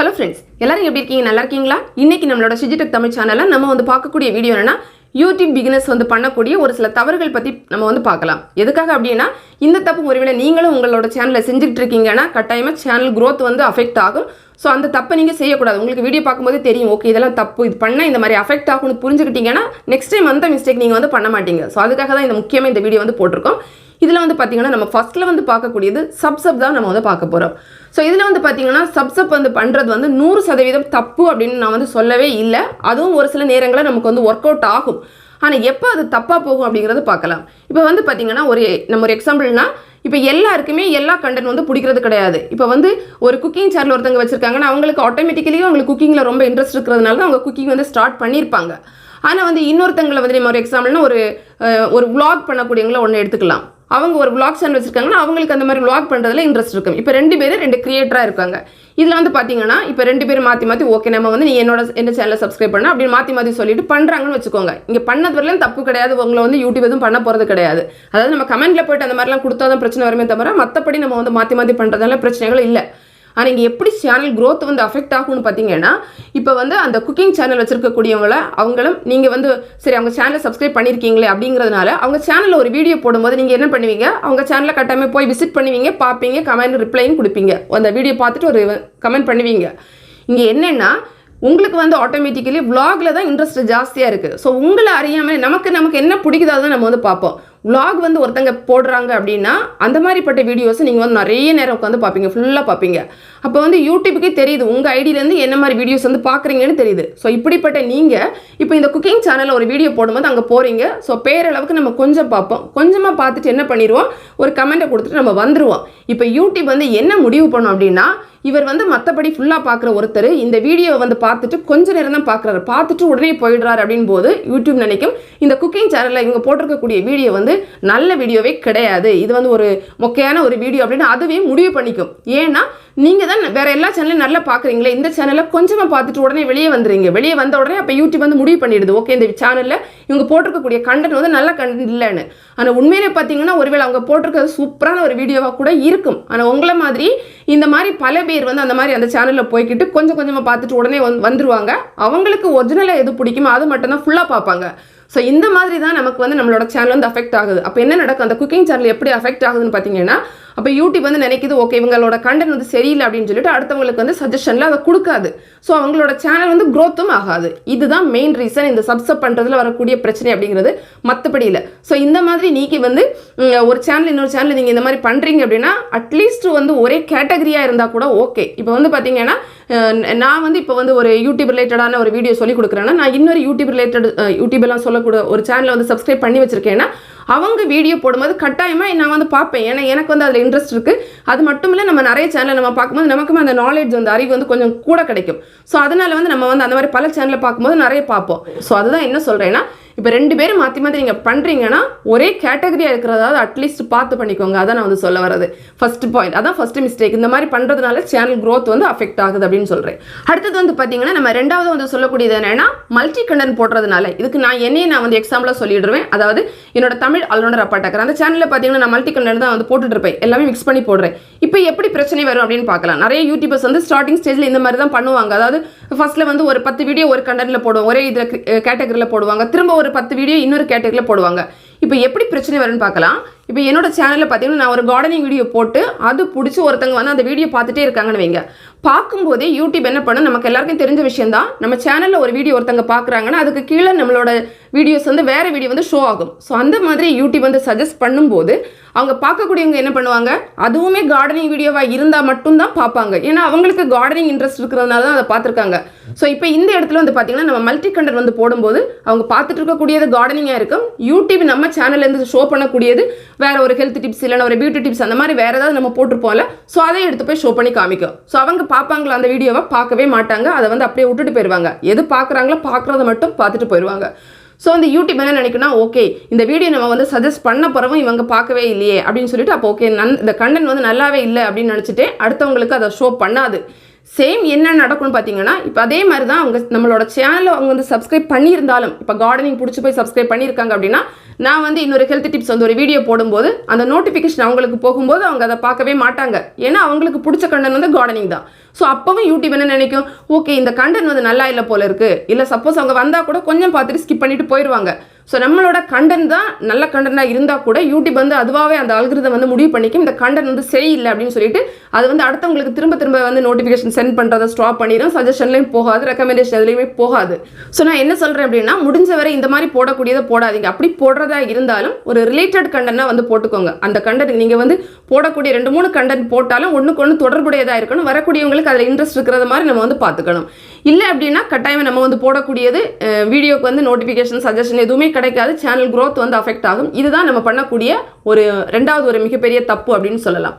Hello friends, எல்லாரும் எப்படி இருக்கீங்க? நல்லா இருக்கீங்களா? இன்னைக்கு நம்மளோட Shiji தமிழ் சேனல்ல நம்ம வந்து பார்க்கக்கூடிய வீடியோ என்னன்னா YouTube beginners வந்து பண்ணக்கூடிய ஒரு சில தவறுகள் பத்தி நம்ம வந்து பார்க்கலாம். எதுக்காக அப்படினா இந்த தப்பு ஒருவேளை நீங்களும் உங்களோட சேனல்ல செஞ்சிட்டு இருக்கீங்கனா கட்டாயமா சேனல் growth வந்து அஃபெக்ட் ஆகும். சோ அந்த தப்பை நீங்க செய்ய கூடாது. உங்களுக்கு வீடியோ பாக்கும்போது தெரியும் ஓகே இதெல்லாம் தப்பு இது பண்ணா இந்த மாதிரி அஃபெக்ட் ஆகும்னு புரிஞ்சுக்கிட்டீங்கனா நெக்ஸ்ட் டைம் அந்த மிஸ்டேக் நீங்க வந்து பண்ண மாட்டீங்க. சோ அதுக்காக தான் இந்த முக்கியமா இந்த வீடியோ வந்து போட்டுருக்கோம். இதுல வந்து பாத்தீங்கன்னா நம்ம ஃபர்ஸ்ட்ல வந்து பார்க்கக்கூடியது சப் தான் நம்ம வந்து பார்க்க போறோம். சோ இதுல வந்து பாத்தீங்கன்னா சப் வந்து பண்றது வந்து 100% தப்பு அப்படினு நான் வந்து சொல்லவே இல்ல. அதுவும் ஒரு சில நேரங்கள நமக்கு வந்து வொர்க் அவுட் ஆகும். ஆனா எப்ப அது தப்பா போகும் அப்படிங்கறது பார்க்கலாம். இப்போ வந்து பாத்தீங்கன்னா நம்ம ஒரு எக்ஸாம்பிள்னா இப்போ எல்லாருக்குமே எல்லா கண்டென்ட் வந்து பிடிக்கிறது கிடையாது. இப்போ வந்து ஒரு குக்கிங் சேனல் ஒருத்தங்க வச்சிருக்காங்கன்னா அவங்களுக்கு ஆட்டோமேட்டிக்கலி அவங்களுக்கு குக்கிங்ல ரொம்ப இன்ட்ரெஸ்ட் இருக்கிறதுனால தான் அவங்க குக்கிங் வந்து ஸ்டார்ட் பண்ணிருப்பாங்க. ஆனா வந்து இன்னொருத்தங்கள வந்து நம்ம ஒரு எக்ஸாம்பிள்னா ஒரு vlog பண்ணக்கூடியவங்கள ஒன்னு எடுத்துக்கலாம். அவங்க ஒரு vlog சேனல் வச்சிருக்காங்கன்னா அவங்களுக்கு அந்த மாதிரி vlog பண்றதுல இன்ட்ரெஸ்ட் இருக்கும். இப்போ ரெண்டு கிரியேட்டரா இருக்காங்க. இதுல வந்து பாத்தீங்கன்னா இப்போ ரெண்டு பேரும் மாத்தி ஓகே நம்ம வந்து நீ என்ன சேனலை சப்ஸ்கிரைப் பண்ண அப்படி மாத்தி சொல்லிட்டு பண்றாங்கன்னு வச்சுக்கோங்க. இங்க பண்ணது வரலாம் தப்பு கிடையாது. உங்களை வந்து யூடியூப் எதுவும் பண்ண போறது கிடையாது. அதாவது நம்ம கமெண்ட்ல போயிட்டு அந்த மாதிரிலாம் கொடுத்தாதான் பிரச்சனை வருமே தவிர மத்தபடி நம்ம வந்து மாத்தி பண்றதால பிரச்சனைகள் இல்லை. ஆனா இங்க எப்படி சேனல் growth வந்து அஃபெக்ட் ஆகும்னு பாத்தீங்கன்னா இப்போ வந்து அந்த குக்கிங் சேனல் வச்சிருக்கக்கூடியவங்கள அவங்களும் நீங்க வந்து சரி அவங்க சேனலை சப்ஸ்கிரைப் பண்ணிருக்கீங்களே அப்படிங்கிறதுனால அவங்க சேனல்ல ஒரு வீடியோ போடும்போது நீங்க என்ன பண்ணுவீங்க அவங்க சேனலை கட்டாயமா போய் விசிட் பண்ணுவீங்க பாப்பீங்க கமெண்ட் ரிப்ளையும் கொடுப்பீங்க அந்த வீடியோ பார்த்துட்டு ஒரு கமெண்ட் பண்ணுவீங்க. இங்க என்னன்னா உங்களுக்கு வந்து ஆட்டோமேட்டிக்கலி vlogல தான் இன்ட்ரெஸ்ட் ஜாஸ்தியா இருக்கு. ஸோ உங்களை அறியாமலே நமக்கு என்ன பிடிக்குதோ அதை நம்ம வந்து பார்ப்போம். vlog வந்து ஒருத்தங்க போடுறாங்க அப்படின்னா அந்த மாதிரிப்பட்ட வீடியோஸ் நீங்க வந்து நிறைய நேரம் உட்காந்து பார்ப்பீங்க ஃபுல்லா பார்ப்பீங்க. அப்போ வந்து யூடியூபுக்கே தெரியுது உங்க ஐடியில இருந்து என்ன மாதிரி வீடியோஸ் வந்து பார்க்குறீங்கன்னு தெரியுது. ஸோ இப்படிப்பட்ட நீங்க இப்போ இந்த குக்கிங் சேனல்ல ஒரு வீடியோ போடும்போது அங்கே போறீங்க. ஸோ பேரளவுக்கு நம்ம கொஞ்சம் பார்ப்போம். கொஞ்சமா பார்த்துட்டு என்ன பண்ணிடுவோம் ஒரு கமெண்ட்டை கொடுத்துட்டு நம்ம வந்துருவோம். இப்போ யூடியூப் வந்து என்ன முடிவு பண்ணும் அப்படின்னா இவர் வந்து மற்றபடி ஃபுல்லாக பார்க்குற ஒருத்தர் இந்த வீடியோவை வந்து பார்த்துட்டு கொஞ்ச நேரம் தான் பார்க்குறாரு பார்த்துட்டு உடனே போயிடுறாரு அப்படின் போது யூடியூப் நினைக்கும் இந்த குக்கிங் சேனலில் இவங்க போட்டிருக்கக்கூடிய வீடியோ வந்து நல்ல வீடியோவே கிடையாது இது வந்து ஒரு மொக்கையான ஒரு வீடியோ அப்படின்னு அதுவே முடிவு பண்ணிக்கும். ஏன்னா நீங்கள் தான் வேற எல்லா சேனலையும் நல்லா பார்க்குறீங்களே இந்த சேனலில் கொஞ்சமாக பார்த்துட்டு உடனே வெளியே வந்துடுறீங்க. வெளியே வந்த உடனே அப்போ யூடியூப் வந்து முடிவு பண்ணிடுது ஓகே இந்த சேனலில் இவங்க போட்டிருக்கக்கூடிய கண்டென்ட் வந்து நல்ல கண்டென்ட் இல்லைன்னு. ஆனால் உண்மையிலே பார்த்தீங்கன்னா ஒருவேளை அவங்க போட்டிருக்கிறது சூப்பரான ஒரு வீடியோவாக கூட இருக்கும். ஆனால் உங்களை மாதிரி இந்த மாதிரி பல பேர் வந்து அந்த மாதிரி அந்த சேனலில் போய்கிட்டு கொஞ்சமாக பார்த்துட்டு உடனே வந்துருவாங்க. அவங்களுக்கு ஒரிஜினலாக எது பிடிக்குமோ அது மட்டும் தான் ஃபுல்லாக பார்ப்பாங்க. ஸோ இந்த மாதிரி தான் நமக்கு வந்து நம்மளோட சேனல் வந்து அஃபெக்ட் ஆகுது. அப்போ என்ன நடக்கும் அந்த குக்கிங் சேனல் எப்படி அஃபெக்ட் ஆகுதுன்னு பார்த்தீங்கன்னா அப்போ யூடியூப் வந்து நினைக்குது ஓகே இவங்களோட கண்டென்ட் வந்து சரியில்லை அப்படின்னு சொல்லிட்டு அடுத்தவங்களுக்கு வந்து சஜஷனில் அதை கொடுக்காது. ஸோ அவங்களோட சேனல் வந்து க்ரோத்தும் ஆகாது. இதுதான் மெயின் ரீசன் இந்த சப்ஸ்கிரைப் பண்ணுறதுல வரக்கூடிய பிரச்சனை அப்படிங்கிறது மற்றபடி இல்லை. ஸோ இந்த மாதிரி நீங்கள் வந்து ஒரு சேனல் இன்னொரு சேனல் நீங்கள் இந்த மாதிரி பண்ணுறீங்க அப்படின்னா அட்லீஸ்ட் வந்து ஒரே கேட்டகரியாக இருந்தால் கூட ஓகே. இப்போ வந்து பார்த்தீங்கன்னா நான் வந்து இப்போ வந்து ஒரு யூடியூப் ரிலேட்டடான ஒரு வீடியோ சொல்லி கொடுக்குறேன்னா நான் இன்னொரு யூடியூப்லாம் சொல்லக்கூட ஒரு சேனலை வந்து சப்ஸ்கிரைப் பண்ணி வச்சிருக்கேன்னா அவங்க வீடியோ போடும்போது கட்டாயமாக நான் வந்து பார்ப்பேன். ஏன்னா எனக்கு வந்து அதில் இன்ட்ரெஸ்ட் இருக்குது. அது மட்டும் இல்லை நம்ம நிறைய சேனல் நம்ம பார்க்கும்போது நமக்குமே அந்த நாலேஜ் வந்து அறிவு வந்து கொஞ்சம் கூட கிடைக்கும். ஸோ அதனால வந்து நம்ம வந்து அந்த மாதிரி பல சேனலில் பார்க்கும்போது நிறைய பார்ப்போம். ஸோ அதுதான் என்ன சொல்கிறேன்னா இப்போ ரெண்டு பேரும் மாற்றி நீங்கள் பண்ணுறீங்கன்னா ஒரே கேட்டகரியாக இருக்கிறதாவது அட்லீஸ்ட் பார்த்து பண்ணிக்கோங்க. அதான் நான் வந்து சொல்ல வரது ஃபர்ஸ்ட் பாயிண்ட். அதான் ஃபர்ஸ்ட் மிஸ்டேக். இந்த மாதிரி பண்ணுறதுனால சேனல் growth வந்து அஃபெக்ட் ஆகுது அப்படின்னு சொல்கிறேன். அடுத்தது வந்து பார்த்தீங்கன்னா நம்ம ரெண்டாவது வந்து சொல்லக்கூடியது என்னன்னா மல்டி கண்டென்ட் போடுறதுனால இதுக்கு நான் வந்து எக்ஸாம்பிளாக சொல்லிடுவேன். அதாவது என்னோட தமிழ் ஆல்ரவுண்டர் அப்பாட்டாக்கர் அந்த சேனலில் பார்த்தீங்கன்னா நான் மல்டி கண்டென்ட் தான் வந்து போட்டுட்டு இருப்பேன். எல்லாமே மிக்ஸ் பண்ணி போடுறேன். இப்போ எப்படி பிரச்சனை வரும் அப்படின்னு பார்க்கலாம். நிறைய யூடியூபர்ஸ் வந்து ஸ்டார்டிங் ஸ்டேஜில் இந்த மாதிரி தான் பண்ணுவாங்க. அதாவது ஃபர்ஸ்ட்ல வந்து ஒரு 10 வீடியோ ஒரு கண்டென்ட்ல போடுவாங்க ஒரே இதில் கேட்டகரியில் போடுவாங்க. திரும்ப ஒரு 10 வீடியோ இன்னொரு கேட்டகரியில் போடுவாங்க. இப்போ எப்படி பிரச்சனை வரும்னு பார்க்கலாம். இப்போ என்னோட சேனலில் பார்த்தீங்கன்னா நான் ஒரு கார்டனிங் வீடியோ போட்டு அது பிடிச்சி ஒருத்தங்க வந்து அந்த வீடியோ பார்த்துட்டே இருக்காங்கன்னு வைங்க. பார்க்கும்போதே யூடியூப் என்ன பண்ணும் நமக்கு எல்லாருக்கும் தெரிஞ்ச விஷயம் தான் நம்ம சேனலில் ஒரு வீடியோ ஒருத்தங்க பார்க்குறாங்கன்னா அதுக்கு கீழே நம்மளோட வீடியோஸ் வந்து வேற வீடியோ வந்து ஷோ ஆகும். ஸோ அந்த மாதிரி யூடியூப் வந்து சஜஸ்ட் பண்ணும்போது அவங்க பார்க்கக்கூடியவங்க என்ன பண்ணுவாங்க அதுவுமே கார்டனிங் வீடியோவாக இருந்தால் மட்டும்தான் பார்ப்பாங்க. ஏன்னா அவங்களுக்கு கார்டனிங் இன்ட்ரெஸ்ட் இருக்கிறதுனால தான் அதை பார்த்துருக்காங்க. ஸோ இப்போ இந்த இடத்துல வந்து பார்த்தீங்கன்னா நம்ம மல்டி கண்டென்ட் வந்து போடும்போது அவங்க பார்த்துட்டு இருக்கக்கூடியது கார்டனிங்காக இருக்கும். யூடியூப் நம்ம சேனல்லேருந்து ஷோ பண்ணக்கூடியது வேற ஒரு ஹெல்த் டிப்ஸ் இல்லைன்னா ஒரு பியூட்டி டிப்ஸ் அந்த மாதிரி வேற ஏதாவது நம்ம போட்டிருப்போம்ல. ஸோ அதை எடுத்து போய் ஷோ பண்ணி காமிக்கும். ஸோ அவங்க பார்ப்பாங்களா அந்த வீடியோவை பார்க்கவே மாட்டாங்க. அதை வந்து அப்படியே விட்டுட்டு போயிடுவாங்க. எது பார்க்குறாங்களோ பார்க்குறத மட்டும் பார்த்துட்டு போயிடுவாங்க. ஸோ அந்த யூடியூப் என்ன நினைக்கணும் ஓகே இந்த வீடியோ நம்ம வந்து சஜஸ்ட் பண்ண போகிறவும் இவங்க பார்க்கவே இல்லையே அப்படின்னு சொல்லிட்டு அப்போ ஓகே இந்த கண்டென்ட் வந்து நல்லாவே இல்லை அப்படின்னு நினச்சிட்டு அடுத்தவங்களுக்கு அதை ஷோ பண்ணாது. சேம் என்ன நடக்கும்னு பார்த்தீங்கன்னா இப்போ அதே மாதிரி தான் அவங்க நம்மளோட சேனலை அவங்க வந்து சப்ஸ்கிரைப் பண்ணியிருந்தாலும் இப்போ கார்டனிங் பிடிச்சி போய் சப்ஸ்கிரைப் பண்ணியிருக்காங்க அப்படின்னா நான் வந்து இன்னொரு ஹெல்த் டிப்ஸ் வந்து ஒரு வீடியோ போடும்போது அந்த நோட்டிஃபிகேஷன் அவங்களுக்கு போகும்போது அவங்க அதை பார்க்கவே மாட்டாங்க. ஏன்னா அவங்களுக்கு பிடிச்ச கண்டென்ட் வந்து கார்டனிங் தான். ஸோ அப்போவும் யூடியூப் என்ன நினைக்கும், ஓகே இந்த கண்டென்ட் வந்து நல்லா இல்லை போல இருக்குது, இல்லை சப்போஸ் அவங்க வந்தால் கூட கொஞ்சம் பார்த்துட்டு ஸ்கிப் பண்ணிட்டு போயிடுவாங்க. ஸோ நம்மளோட கண்டென்ட் தான் நல்ல கண்டென்ட்டாக இருந்தால் கூட யூடியூப் வந்து அதுவாகவே அந்த அல்கிரிதம் வந்து முடிவு பண்ணிக்கும் இந்த கண்டென்ட் வந்து சரியில்லை அப்படின்னு சொல்லிட்டு அது வந்து அடுத்தவங்களுக்கு திரும்ப திரும்ப வந்து நோட்டிஃபிகேஷன் சென்ட் பண்ணுறதை ஸ்டாப் பண்ணிடும். சஜஷன்லையும் போகாது, ரெக்கமெண்டேஷன் எதுலையுமே போகாது. ஸோ நான் என்ன சொல்கிறேன் அப்படின்னா, முடிஞ்ச வரை இந்த மாதிரி போடக்கூடியதை போடாதீங்க. அப்படி போடுறதா இருந்தாலும் ஒரு ரிலேட்டட் கண்டென்ட்டாக வந்து போட்டுக்கோங்க. அந்த கண்டென்ட் நீங்கள் வந்து போடக்கூடிய 2-3 கண்டென்ட் போட்டாலும் ஒன்றுக்கு ஒன்று தொடர்புடையதாக இருக்கணும். வரக்கூடியவங்களுக்கு அதில் இன்ட்ரெஸ்ட் இருக்கிறது மாதிரி நம்ம வந்து பார்த்துக்கணும். இல்லை அப்படின்னா கட்டாயம் நம்ம வந்து போடக்கூடியது வீடியோக்கு வந்து நோட்டிஃபிகேஷன் சஜஷன் எதுவுமே கிடைக்காது, சேனல் growth வந்து அஃபெக்ட் ஆகும். இதுதான் நம்ம பண்ணக்கூடிய ரெண்டாவது ஒரு மிகப்பெரிய தப்பு அப்படின்னு சொல்லலாம்.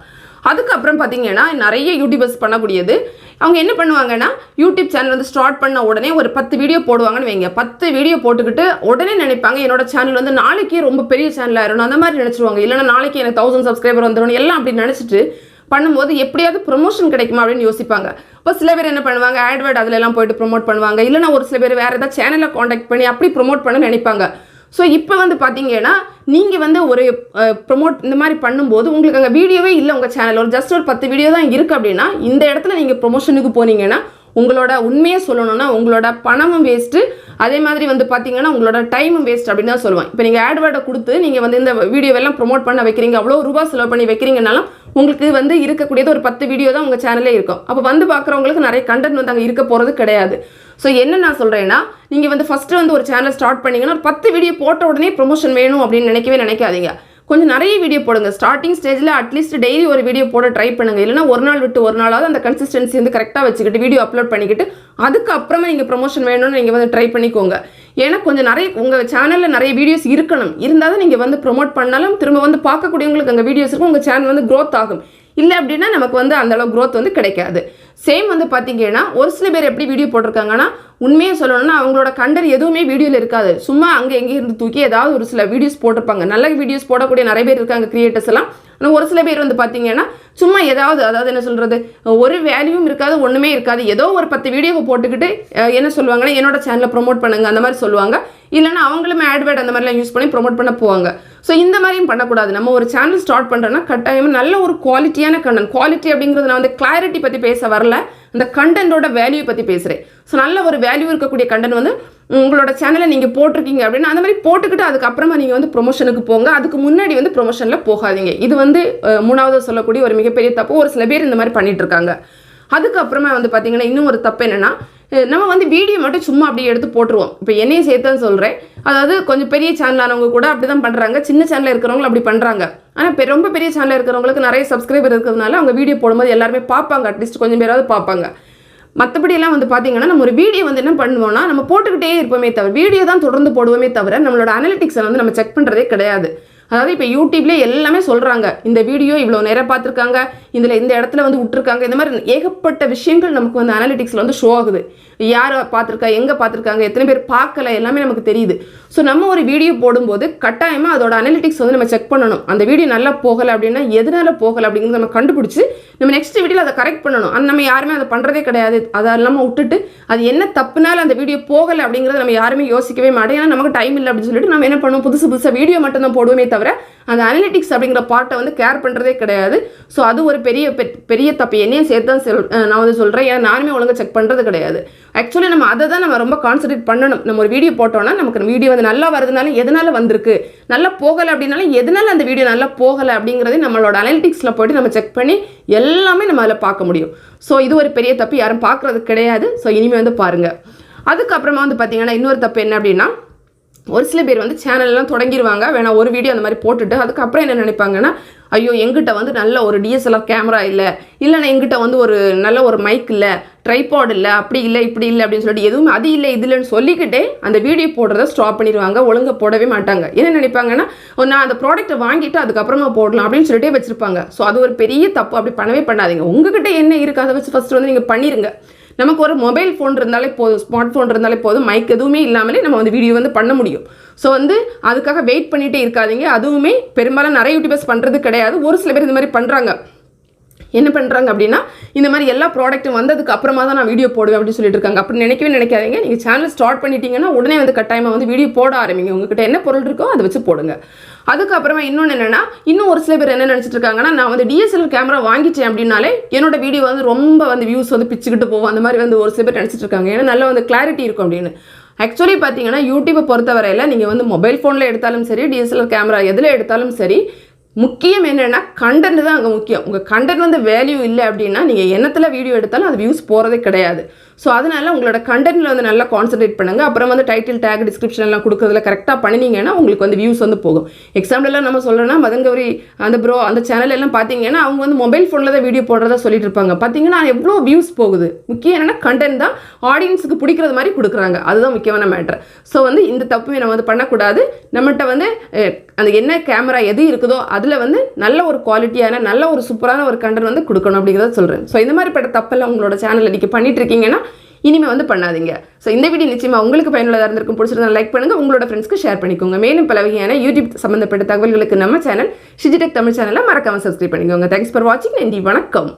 அதுக்கப்புறம் பார்த்தீங்கன்னா நிறைய யூடியூபர்ஸ் பண்ணக்கூடியது, அவங்க என்ன பண்ணுவாங்கன்னா யூடியூப் சேனல் வந்து ஸ்டார்ட் பண்ண உடனே ஒரு 10 வீடியோ போடுவாங்கன்னு வைங்க. 10 வீடியோ போட்டுக்கிட்டு உடனே நினைப்பாங்க என்னோட சேனல் வந்து நாளைக்கே ரொம்ப பெரிய சேனல் ஆயிடணும், அந்த மாதிரி நினச்சிருவாங்க. இல்லைன்னா நாளைக்கு எனக்கு 1000 சப்ஸ்கிரைபர் வந்துடணும் எல்லாம் அப்படி நினச்சிட்டு பண்ணும்போது எப்படியாவது ப்ரொமோஷன் கிடைக்குமா அப்படின்னு யோசிப்பாங்க. இப்போ சில பேர் என்ன பண்ணுவாங்க, ஆட்வேர்ட் அதில் எல்லாம் போயிட்டு ப்ரொமோட் பண்ணுவாங்க. இல்லைனா ஒரு சில பேர் வேறு ஏதாவது சேனலை காண்டாக்ட் பண்ணி அப்படி ப்ரொமோட் பண்ண நினைப்பாங்க. ஸோ இப்போ வந்து பார்த்தீங்கன்னா நீங்கள் வந்து ஒரு ப்ரொமோட் இந்த மாதிரி பண்ணும்போது உங்களுக்கு அங்கே வீடியோவே இல்லை, உங்கள் சேனல் ஒரு ஜஸ்ட் ஒரு 10 வீடியோ தான் இருக்குது அப்படின்னா இந்த இடத்துல நீங்கள் ப்ரொமோஷனுக்கு போனீங்கன்னா உங்களோட உண்மையை சொல்லணும்னா உங்களோட பணமும் வேஸ்ட்டு, அதே மாதிரி வந்து பார்த்தீங்கன்னா உங்களோட டைமும் வேஸ்ட் அப்படின்னு தான் சொல்லுவேன். இப்போ நீங்கள் ஆட்வேர்டை கொடுத்து நீங்கள் வந்து இந்த வீடியோவெல்லாம் ப்ரொமோட் பண்ண வைக்கிறீங்க, அவ்வளோ ரூபா செலவு பண்ணி வைக்கிறீங்கனாலும் உங்களுக்கு வந்து இருக்கக்கூடியது ஒரு 10 வீடியோ தான் உங்கள் சேனலே இருக்கும். அப்போ வந்து பார்க்குறவங்களுக்கு நிறைய கண்டென்ட் வந்து அங்கே இருக்க போகிறது கிடையாது. ஸோ என்ன நான் சொல்கிறேன்னா, நீங்கள் வந்து ஃபஸ்ட்டு வந்து ஒரு சேனல் ஸ்டார்ட் பண்ணிங்கன்னா ஒரு 10 வீடியோ போட்ட உடனே ப்ரொமோஷன் வேணும் அப்படின்னு நினைக்காதீங்க. கொஞ்சம் நிறைய வீடியோ போடுங்க. ஸ்டார்டிங் ஸ்டேஜில் அட்லீஸ்ட் டெய்லி ஒரு வீடியோ போட ட்ரை பண்ணுங்க. இல்லைனா ஒரு நாள் விட்டு ஒரு நாளாவது அந்த கன்சிஸ்டன்சி வந்து கரெக்டாக வச்சுக்கிட்டு வீடியோ அப்லோட் பண்ணிக்கிட்டு அதுக்கப்புறமா நீங்கள் ப்ரொமோஷன் வேணும்னு நீங்கள் வந்து ட்ரை பண்ணிக்கோங்க. ஏன்னா கொஞ்சம் நிறைய உங்கள் சேனலில் நிறைய வீடியோஸ் இருக்கணும், இருந்தால் தான் நீங்கள் வந்து ப்ரொமோட் பண்ணாலும் திரும்ப வந்து பார்க்கக்கூடியவங்களுக்கு அங்கே வீடியோஸ் இருக்கும், உங்கள் சேனல் வந்து க்ரோத் ஆகும். இல்லை அப்படின்னா நமக்கு வந்து அந்தளவு க்ரோத் வந்து கிடைக்காது. சேம் வந்து பார்த்தீங்கன்னா ஒரு சில பேர் எப்படி வீடியோ போட்டிருக்காங்கன்னா, உண்மையாக சொல்லணும்னா அவங்களோட கண்டென்ட் எதுவுமே வீடியோவில் இருக்காது, சும்மா அங்கே எங்கே இருந்து தூக்கி ஏதாவது ஒரு சில வீடியோஸ் போட்டிருப்பாங்க. நல்ல வீடியோஸ் போடக்கூடிய நிறைய பேர் இருக்காங்க கிரியேட்டர்ஸ் எல்லாம். ஆனால் ஒரு சில பேர் வந்து பார்த்தீங்கன்னா சும்மா அதாவது என்ன சொல்கிறது, ஒரு வேல்யூவும் இருக்காது, ஒன்றுமே இருக்காது. ஏதோ ஒரு 10 வீடியோவை போட்டுக்கிட்டு என்ன சொல்லுவாங்கன்னா என்னோட சேனலை ப்ரொமோட் பண்ணுங்க அந்த மாதிரி சொல்லுவாங்க. இல்லைனா அவங்களுமே ஆட்வேர்ட் அந்த மாதிரிலாம் யூஸ் பண்ணி ப்ரொமோட் பண்ண போவாங்க. ஸோ இந்த மாதிரியும் பண்ணக்கூடாது. நம்ம ஒரு சேனல் ஸ்டார்ட் பண்ணுறோன்னா கட்டாயமாக நல்ல ஒரு குவாலிட்டியான கண்டென்ட், குவாலிட்டி அப்படிங்கிறது நான் வந்து கிளாரிட்டி பற்றி பேச வரல, அந்த கண்டென்ட்டோட வேல்யூ பற்றி பேசுகிறேன். ஸோ நல்ல ஒரு வேல்யூ இருக்கக்கூடிய கண்டென்ட் வந்து உங்களோட சேனலை நீங்கள் போட்டிருக்கீங்க அப்படின்னா அந்த மாதிரி போட்டுக்கிட்டு அதுக்கப்புறமா நீங்கள் வந்து ப்ரொமோஷனுக்கு போங்க. அதுக்கு முன்னாடி வந்து ப்ரொமோஷனில் போகாதீங்க. இது வந்து 3வது சொல்லக்கூடிய ஒரு மிகப்பெரிய தப்பு. ஒரு சில பேர் இந்த மாதிரி பண்ணிட்டு இருக்காங்க. அதுக்கப்புறமா வந்து பார்த்தீங்கன்னா இன்னும் ஒரு தப்பு என்னென்னா, நம்ம வந்து வீடியோ மட்டும் சும்மா அப்படியே எடுத்து போட்டுருவோம். இப்போ என்னையே சேர்த்து சொல்கிறேன், அதாவது கொஞ்சம் பெரிய சேனலானவங்க கூட அப்படி தான் பண்ணுறாங்க, சின்ன சேனலில் இருக்கிறவங்க அப்படி பண்ணுறாங்க. ஆனால் ரொம்ப பெரிய சேனலில் இருக்கிறவங்களுக்கு நிறைய சப்ஸ்கிரைபர் இருக்கிறதுனால அவங்க வீடியோ போடும்போது எல்லாருமே பார்ப்பாங்க, அட்லீஸ்ட் கொஞ்சம் பேராவது பார்ப்பாங்க. மற்றபடியெல்லாம் வந்து பார்த்தீங்கன்னா நம்ம ஒரு வீடியோ வந்து என்ன பண்ணுவோம்னா நம்ம போட்டுக்கிட்டே இருப்போமே தவிர, வீடியோ தான் தொடர்ந்து போடுவோமே தவிர நம்மளோட அனலிட்டிக்ஸை வந்து நம்ம செக் பண்ணுறதே கிடையாது. அதாவது இப்போ யூடியூப்லேயே எல்லாமே சொல்கிறாங்க, இந்த வீடியோ இவ்வளோ நேரம் பார்த்துருக்காங்க, இதில் இந்த இடத்துல வந்து விட்டுருக்காங்க, இந்த மாதிரி ஏகப்பட்ட விஷயங்கள் நமக்கு வந்து அனலிட்டிக்ஸில் வந்து ஷோ ஆகுது. யார் பார்த்துருக்கா, எங்கே பார்த்துருக்காங்க, எத்தனை பேர் பார்க்கல, எல்லாமே நமக்கு தெரியுது. ஸோ நம்ம ஒரு வீடியோ போடும்போது கட்டாயமாக அதோட அனலிட்டிக்ஸ் வந்து நம்ம செக் பண்ணணும். அந்த வீடியோ நல்லா போகலை அப்படின்னா எதனால் போகலை அப்படிங்கிறத நம்ம கண்டுபிடிச்சி நம்ம நெக்ஸ்ட் வீடியோவில் அதை கரெக்ட் பண்ணணும். ஆனால் நம்ம யாருமே அதை பண்ணுறதே கிடையாது. அதை இல்லாமல் விட்டுட்டு அது என்ன தப்புனால அந்த வீடியோ போகலை அப்படிங்கிறத நம்ம யாருமே யோசிக்கவே மாட்டோம். ஏன்னா நமக்கு டைம் இல்லை அப்படின்னு சொல்லிட்டு நம்ம என்ன பண்ணுவோம், புதுசாக வீடியோ மட்டும் தான் போடுவோமே தவிர அந்த அனலிட்டிக்ஸ் அப்படிங்கிற பார்ட்டை வந்து கேர் பண்ணுறதே கிடையாது. ஸோ அது ஒரு பெரிய தப்பு. என்னையும் சேர்த்து தான் நான் வந்து சொல்கிறேன். ஏன்னா நானுமே ஒழுங்காக செக் பண்ணுறது கிடையாது. ஆக்சுவலி நம்ம அதை தான் நம்ம ரொம்ப கான்சன்ட்ரேட் பண்ணணும். நம்ம ஒரு வீடியோ போட்டோம்னா நமக்கு வீடியோ வந்து நல்லா வருதுனால எதனால் வந்திருக்கு, நல்லா போகலை அப்படின்னாலும் எதனால் அந்த வீடியோ நல்லா போகலை அப்படிங்கிறதே நம்மளோட அனலிட்டிக்ஸில் போய்ட்டு நம்ம செக் பண்ணி எல்லாமே நம்ம அதில் பார்க்க முடியும். ஸோ இது ஒரு பெரிய தப்பு, யாரும் பார்க்குறது கிடையாது. ஸோ இனிமேல் வந்து பாருங்கள். அதுக்கப்புறமா வந்து பார்த்தீங்கன்னா இன்னொரு தப்பு என்ன அப்படின்னா, ஒரு சில பேர் வந்து சேனல்லாம் தொடங்கிடுவாங்க, வேணா ஒரு வீடியோ அந்த மாதிரி போட்டுட்டு அதுக்கப்புறம் என்ன நினைப்பாங்கன்னா, ஐயோ எங்கிட்ட வந்து நல்ல ஒரு டிஎஸ்எல்ஆர் கேமரா இல்லைன்னா எங்கிட்ட வந்து ஒரு நல்ல ஒரு மைக் இல்லை, ட்ரைபாட் இல்லை, அப்படி இல்லை இப்படி இல்லை அப்படின்னு சொல்லிட்டு எதுவுமே அது இல்லை இது இல்லைன்னு சொல்லிக்கிட்டே அந்த வீடியோ போடுறத ஸ்டாப் பண்ணிடுவாங்க, ஒழுங்காக போடவே மாட்டாங்க. என்ன நினைப்பாங்கன்னா, நான் அந்த ப்ராடக்ட்டை வாங்கிட்டு அதுக்கப்புறமா போடலாம் அப்படின்னு சொல்லிட்டே வச்சுருப்பாங்க. ஸோ அது ஒரு பெரிய தப்பு. அப்படி பண்ணவே பண்ணாதீங்க. உங்ககிட்ட என்ன இருக்குது அதை வச்சு ஃபஸ்ட்டு வந்து நீங்கள் பண்ணிடுங்க. நமக்கு ஒரு மொபைல் ஃபோன் இருந்தாலே போதும், ஸ்மார்ட் ஃபோன் இருந்தாலே போதும், மைக் எதுவுமே இல்லாமலே நம்ம வந்து வீடியோ வந்து பண்ண முடியும். ஸோ வந்து அதுக்காக வெயிட் பண்ணிகிட்டே இருக்காதீங்க. அதுவுமே பெரும்பாலும் நிறைய யூடியூபர்ஸ் பண்ணுறது கிடையாது, ஒரு சில பேர் இந்த மாதிரி பண்ணுறாங்க. என்ன பண்ணுறாங்க அப்படின்னா இந்த மாதிரி எல்லா ப்ராடக்ட்டும் வந்ததுக்கு அப்புறமா தான் நான் வீடியோ போடுவேன் அப்படின்னு சொல்லிட்டு இருக்காங்க. அப்படி நினைக்கவே நினைக்காதீங்க. நீங்கள் சேனல் ஸ்டார்ட் பண்ணிட்டீங்கன்னா உடனே வந்து கட்டாயமாக வந்து வீடியோ போட ஆரம்பிங்க. உங்ககிட்ட என்ன பொருள் இருக்கோ அதை வச்சு போடுங்க. அதுக்கப்புறமா இன்னொன்று என்னென்னா, இன்னும் ஒரு சில பேர் என்ன நினச்சிட்டு இருக்காங்கன்னா, நான் வந்து DSLR கேமரா வாங்கிட்டேன் அப்படின்னாலே என்னோட வீடியோ வந்து ரொம்ப வந்து வியூஸ் வந்து பிச்சுக்கிட்டு போகும், அந்த மாதிரி வந்து ஒரு சில பேர் நினச்சிட்டு இருக்காங்க. ஏன்னா நல்லா வந்து கிளாரிட்டி இருக்கும் அப்படின்னு. ஆக்சுவலி பார்த்தீங்கன்னா யூடியூப்பை பொறுத்தவரையில் நீங்கள் வந்து மொபைல் ஃபோனில் எடுத்தாலும் சரி, DSLR கேமரா எதில் எடுத்தாலும் சரி, முக்கியம் என்னென்னா கண்டென்ட் தான் அங்கே முக்கியம். உங்கள் கண்டென்ட் வந்து வேல்யூ இல்லை அப்படின்னா நீங்கள் என்னத்தில் வீடியோ எடுத்தாலும் அது வியூஸ் போகிறதே கிடையாது. ஸோ அதனால் உங்களோட கண்டென்ட்டில் வந்து நல்லா கான்சன்ட்ரேட் பண்ணுங்கள். அப்புறம் வந்து டைட்டில் டேக் டிஸ்கிரிப்ஷன் எல்லாம் கொடுக்குறதுல கரெக்டாக பண்ணினீங்கன்னா உங்களுக்கு வந்து வியூஸ் வந்து போகும். எக்ஸாம்பிளெல்லாம் நம்ம சொல்லணும்னா மதன் கௌரி அந்த ப்ரோ அந்த சேனல் எல்லாம் பார்த்தீங்கன்னா அவங்க வந்து மொபைல் ஃபோனில் தான் வீடியோ போடுறதா சொல்லிட்டு இருப்பாங்க. பார்த்தீங்கன்னா எவ்வளோ வியூஸ் போகுது. முக்கியம் என்னென்னா கண்டென்ட் தான் ஆடியன்ஸுக்கு பிடிக்கிறது மாதிரி கொடுக்குறாங்க. அதுதான் முக்கியமான மேட்ரு. ஸோ வந்து இந்த தப்புமே நம்ம வந்து பண்ணக்கூடாது. நம்மகிட்ட வந்து அந்த என்ன கேமரா எது இருக்குதோ அதில் வந்து நல்ல ஒரு குவாலிட்டியான நல்ல ஒரு சூப்பரான ஒரு கண்டென்ட் வந்து கொடுக்கணும் அப்படிங்கிறத சொல்கிறேன். ஸோ இந்த மாதிரிப்பட்ட தப்பெல்லாம் உங்களோட சேனலில் நீங்கள் பண்ணிட்டு இருக்கீங்கன்னா இனிமேல் வந்து பண்ணாதீங்க. ஸோ இந்த வீடியோ நிச்சயமாக உங்களுக்கு பயனுள்ளதாக இருந்திருக்கும். பிடிச்சிருந்தா லைக் பண்ணுங்கள், உங்களோட ஃப்ரெண்ட்ஸ்க்கு ஷேர் பண்ணிக்கோங்க. மேலும் பல வகையான யூடியூப் சம்மந்தப்பட்ட தகவல்களுக்கு நம்ம சேனல் ஷிஜி டெக் தமிழ் சேனலை மறக்காமல் சப்ஸ்கிரைப் பண்ணிக்கோங்க. தேங்க்ஸ் ஃபார் வாட்சிங். நன்றி, வணக்கம்.